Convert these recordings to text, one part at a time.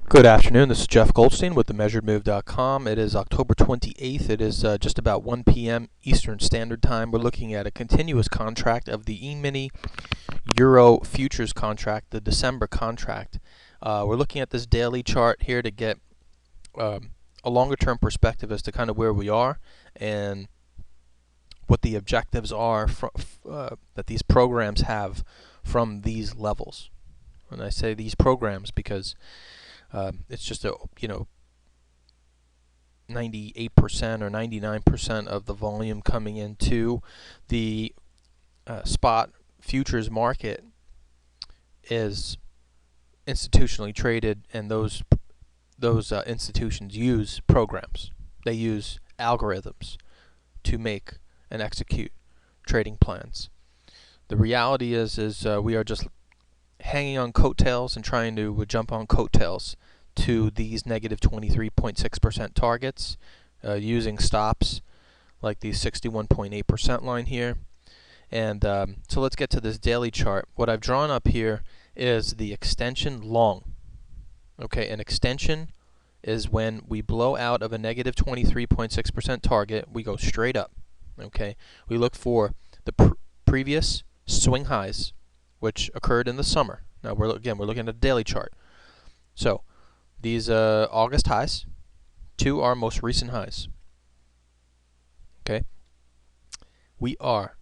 Good afternoon. This is Jeff Goldstein with themeasuredmove.com. It is October 28th. It is just about 1 p.m. Eastern Standard Time. We're looking at a continuous contract of the E-mini Euro futures contract, the December contract. We're looking at this daily chart here to get a longer-term perspective as to kind of where we are and what the objectives are that these programs have from these levels. And I say these programs because it's just 98% or 99% of the volume coming into the spot futures market is institutionally traded, and those institutions use programs. They use algorithms to make and execute trading plans. The reality is we are just hanging on coattails and trying to jump on coattails to these negative 23.6% targets using stops like the 61.8% line here. And so let's get to this daily chart. What I've drawn up here is the extension long. Okay, an extension is when we blow out of a negative 23.6% target, we go straight up. Okay, we look for the previous swing highs, which occurred in the summer. Now we're looking at a daily chart. So these August highs to our most recent highs. Okay, we are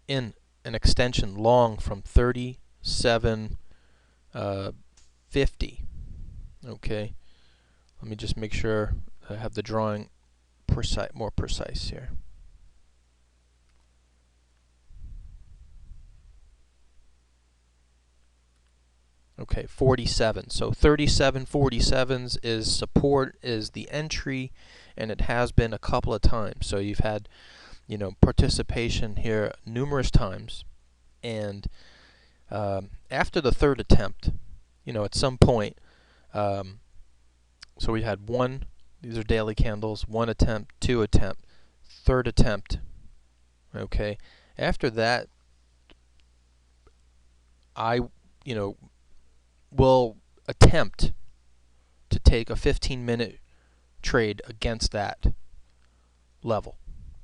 in an extension long from 37.50. Okay, let me just make sure I have the drawing more precise here. Okay, 47. So 37.47s is support, is the entry, and it has been a couple of times. So you've had, participation here numerous times, and after the third attempt, at some point, so we had one. These are daily candles. One attempt, two attempt, third attempt. Okay, after that, I, will attempt to take a 15-minute trade against that level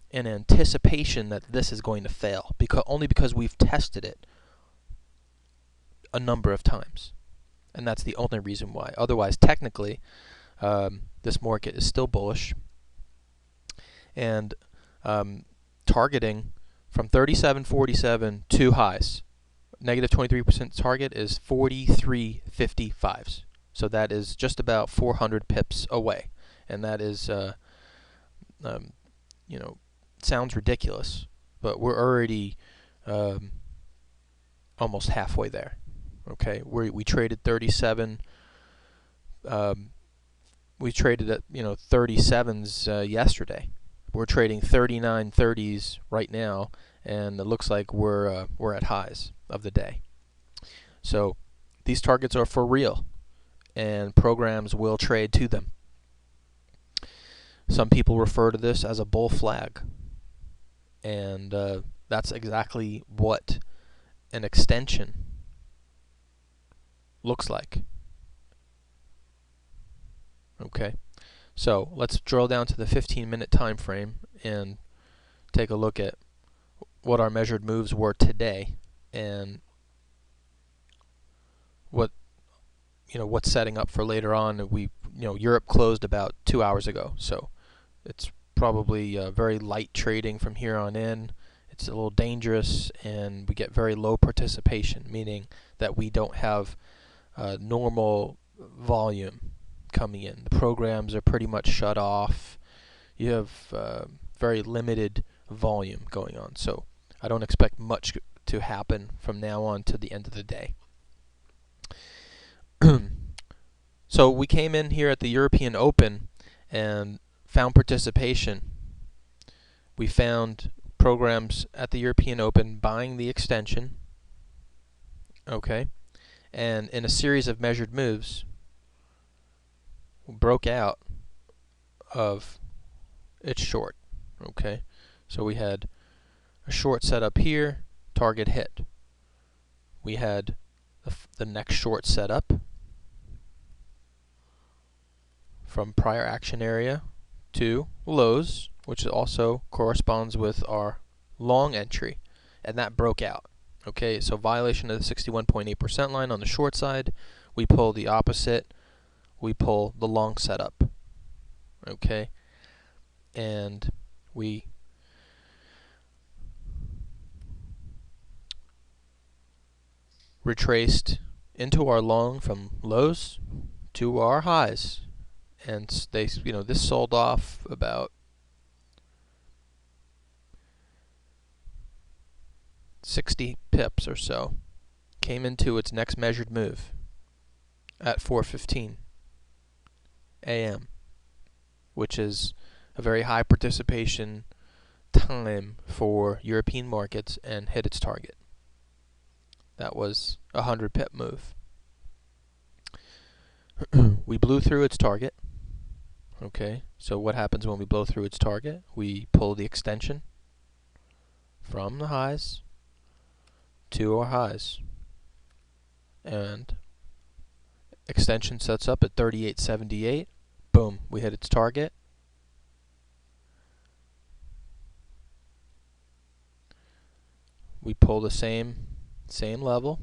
in anticipation that this is going to fail, only because we've tested it a number of times, and that's the only reason why. Otherwise, technically, this market is still bullish, and targeting from 37.47 to highs. Negative 23% target is 43.55s. So that is just about 400 pips away. And that is, sounds ridiculous, but we're already almost halfway there. Okay, we traded 37. We traded at 37s yesterday. We're trading 39.30s right now, and it looks like we're at highs of the day. So these targets are for real, and programs will trade to them. Some people refer to this as a bull flag, and that's exactly what an extension looks like. Okay, so let's drill down to the 15-minute time frame and take a look at what our measured moves were today and what's setting up for later on. Europe closed about 2 hours ago, so it's probably very light trading from here on in. It's a little dangerous, and we get very low participation, meaning that we don't have normal volume coming in. The programs are pretty much shut off. You have very limited volume going on, so I don't expect much to happen from now on to the end of the day. So we came in here at the European Open and found participation. We found programs at the European Open buying the extension. Okay, and in a series of measured moves, broke out of its short. Okay, so we had a short set up here, target hit. We had the next short set up, from prior action area to lows, which also corresponds with our long entry, and that broke out. Okay, so violation of the 61.8% line on the short side, we pull the opposite, we pull the long setup. Okay, and we retraced into our long from lows to our highs, and this sold off about 60 pips or so, came into its next measured move at 4:15 a.m., which is a very high participation time for European markets, and hit its target. That was a 100 pip move. We blew through its target. Okay, so what happens when we blow through its target? We pull the extension from the highs to our highs, and extension sets up at 38.78. Boom, we hit its target. We pull the same level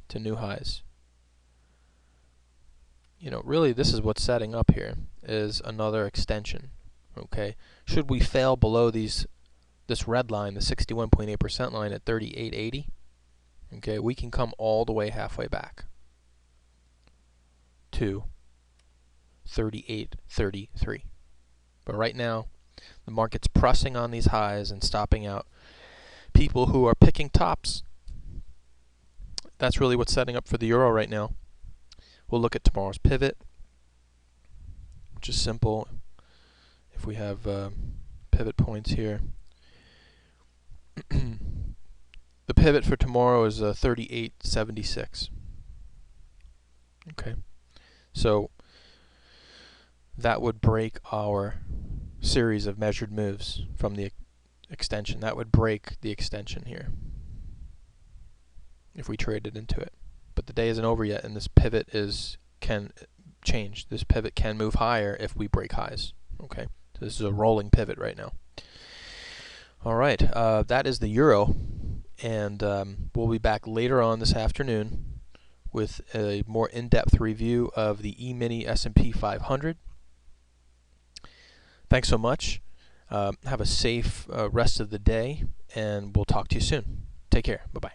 to new highs. Really, this is what's setting up here, is another extension. Okay, should we fail below this red line, the 61.8% line at 38.80, okay, we can come all the way halfway back to 38.33. But right now, the market's pressing on these highs and stopping out people who are picking tops. That's really what's setting up for the euro right now. We'll look at tomorrow's pivot, which is simple. If we have pivot points here, the pivot for tomorrow is 38.76. Okay, so that would break our series of measured moves from the extension. That would break the extension here if we traded into it. But the day isn't over yet, and this pivot can change. This pivot can move higher if we break highs. Okay, so this is a rolling pivot right now. All right, that is the euro, and we'll be back later on this afternoon with a more in-depth review of the E-mini S&P 500. Thanks so much. Have a safe rest of the day, and we'll talk to you soon. Take care. Bye-bye.